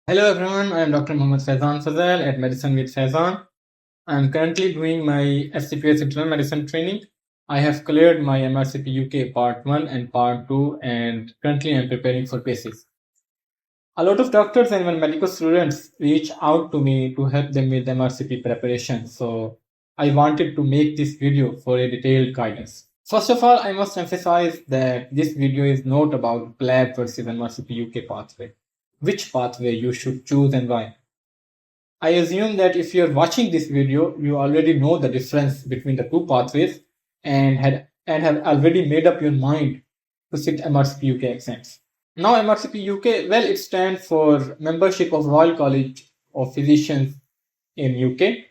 Hello everyone, I am Dr. Mohammad Faizan Fazal at Medicine with Faizan. I am currently doing my FCPS internal medicine training. I have cleared my MRCP UK Part 1 and Part 2 and currently I am preparing for PACES. A lot of doctors and even medical students reach out to me to help them with MRCP preparation. So I wanted to make this video for a detailed guidance. First of all, I must emphasize that this video is not about PLAB versus MRCP UK pathway. Which pathway you should choose and why. I assume that if you're watching this video, you already know the difference between the two pathways and have already made up your mind to sit MRCP UK exams. Now MRCP UK, well, it stands for Membership of Royal College of Physicians in UK.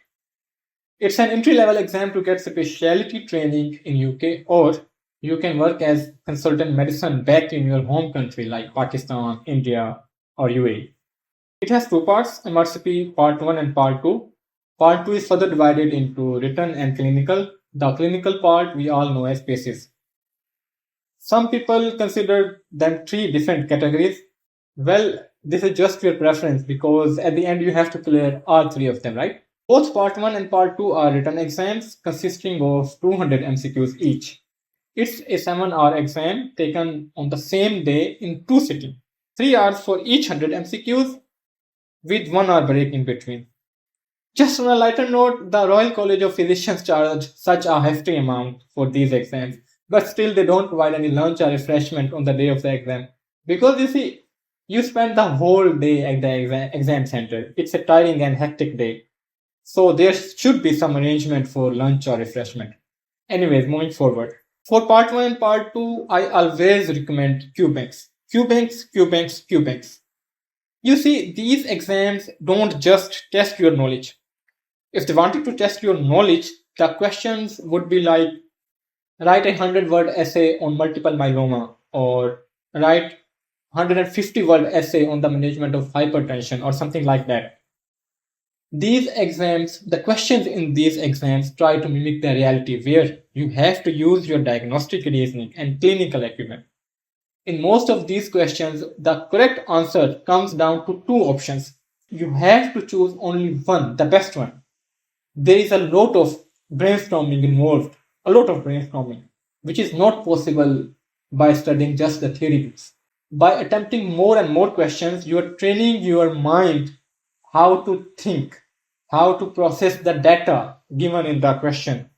It's an entry-level exam to get specialty training in UK, or you can work as consultant medicine back in your home country like Pakistan, India, or UAE. It has two parts, MRCP Part 1 and Part 2. Part 2 is further divided into written and clinical. The clinical part we all know as PACES. Some people consider them three different categories. Well, this is just your preference because at the end you have to clear all three of them, right? Both Part 1 and Part 2 are written exams consisting of 200 MCQs each. It's a 7-hour exam taken on the same day in two sittings. 3 hours for each 100 MCQs with 1 hour break in between. Just on a lighter note, the Royal College of Physicians charge such a hefty amount for these exams, but still they don't provide any lunch or refreshment on the day of the exam. Because you see, you spend the whole day at the exam center. It's a tiring and hectic day. So there should be some arrangement for lunch or refreshment. Anyways, moving forward. For Part 1 and Part 2, I always recommend QBanks. QBanks. You see, these exams don't just test your knowledge. If they wanted to test your knowledge, the questions would be like write a 100-word essay on multiple myeloma or write 150-word essay on the management of hypertension or something like that. These exams, the questions in these exams try to mimic the reality where you have to use your diagnostic reasoning and clinical acumen. In most of these questions, the correct answer comes down to two options. You have to choose only one, the best one. There is a lot of brainstorming involved, which is not possible by studying just the theory books. By attempting more and more questions, you are training your mind how to think, how to process the data given in the question,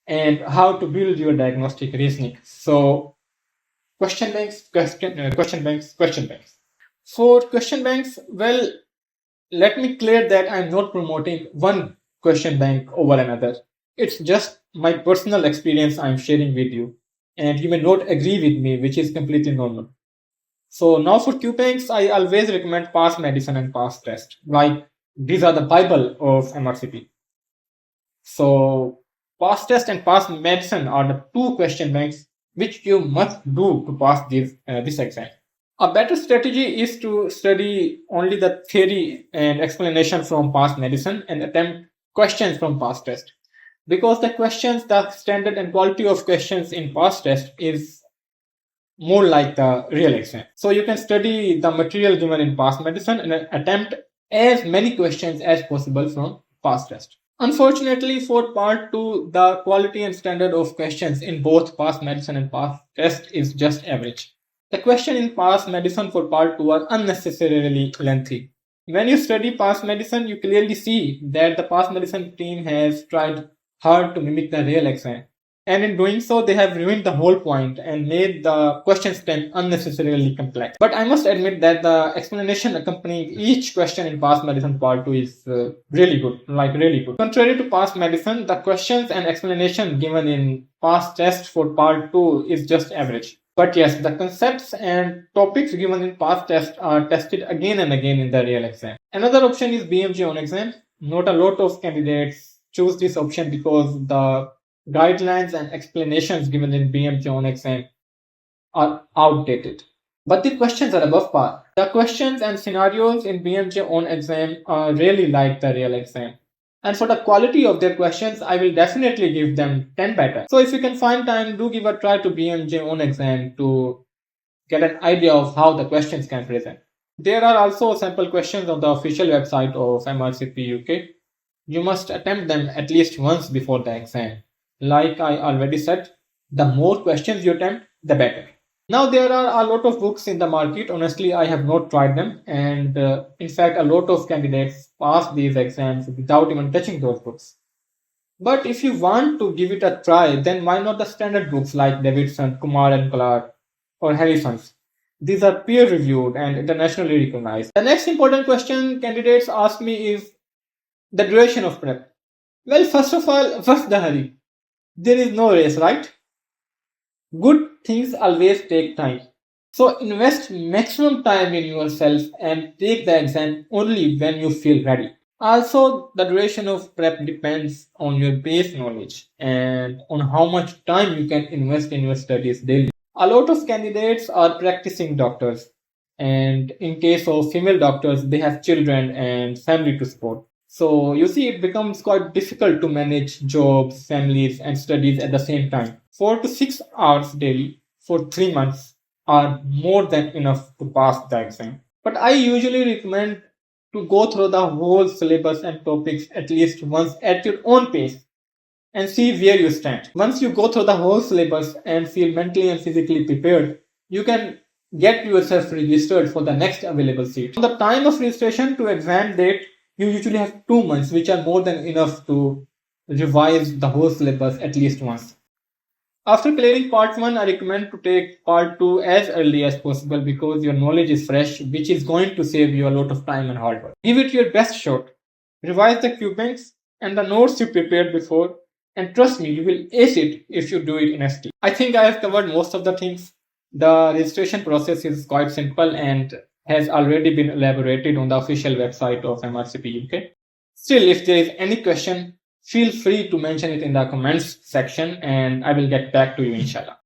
and how to build your diagnostic reasoning. So question banks. For question banks, well, let me clear that I'm not promoting one question bank over another. It's just my personal experience I'm sharing with you, and you may not agree with me, which is completely normal. So now for Q banks, I always recommend Pass Medicine and Pass Test. Like these are the Bible of MRCP. So Pass Test and Pass Medicine are the two question banks which you must do to pass this exam. A better strategy is to study only the theory and explanation from past medicine and attempt questions from past test. Because the standard and quality of questions in past test is more like the real exam. So you can study the material given in past medicine and attempt as many questions as possible from past test. Unfortunately, for part 2, the quality and standard of questions in both past medicine and past test is just average. The question in past medicine for part 2 are unnecessarily lengthy. When you study past medicine, you clearly see that the past medicine team has tried hard to mimic the real exam. And in doing so, they have ruined the whole point and made the question stem unnecessarily complex. But I must admit that the explanation accompanying each question in past medicine part 2 is really good. Contrary to past medicine, the questions and explanation given in past test for part 2 is just average. But yes, the concepts and topics given in past test are tested again and again in the real exam. Another option is BMJ on exam. Not a lot of candidates choose this option because the guidelines and explanations given in BMJ on exam are outdated. But the questions are above par. The questions and scenarios in BMJ on exam are really like the real exam. And for the quality of their questions, I will definitely give them 10 better. So if you can find time, do give a try to BMJ on exam to get an idea of how the questions can present. There are also sample questions on the official website of MRCP UK. You must attempt them at least once before the exam. Like I already said, the more questions you attempt, the better. Now, there are a lot of books in the market. Honestly, I have not tried them. And in fact, a lot of candidates pass these exams without even touching those books. But if you want to give it a try, then why not the standard books like Davidson, Kumar and Clark, or Harrison's? These are peer reviewed and internationally recognized. The next important question candidates ask me is the duration of prep. Well, first of all, what's the hurry? There is no race, right? Good things always take time. So invest maximum time in yourself and take the exam only when you feel ready. Also, the duration of prep depends on your base knowledge and on how much time you can invest in your studies daily. A lot of candidates are practicing doctors, and in case of female doctors, they have children and family to support. So, you see, it becomes quite difficult to manage jobs, families, and studies at the same time. 4 to 6 hours daily for 3 months are more than enough to pass the exam. But I usually recommend to go through the whole syllabus and topics at least once at your own pace and see where you stand. Once you go through the whole syllabus and feel mentally and physically prepared, you can get yourself registered for the next available seat. From the time of registration to exam date, you usually have 2 months, which are more than enough to revise the whole syllabus at least once. After clearing part 1, I recommend to take part 2 as early as possible because your knowledge is fresh, which is going to save you a lot of time and hard work. Give it your best shot. Revise the cue banks and the notes you prepared before, and trust me, you will ace it if you do it in ST. I think I have covered most of the things. The registration process is quite simple and has already been elaborated on the official website of MRCP UK. Still, if there is any question, feel free to mention it in the comments section and I will get back to you inshallah.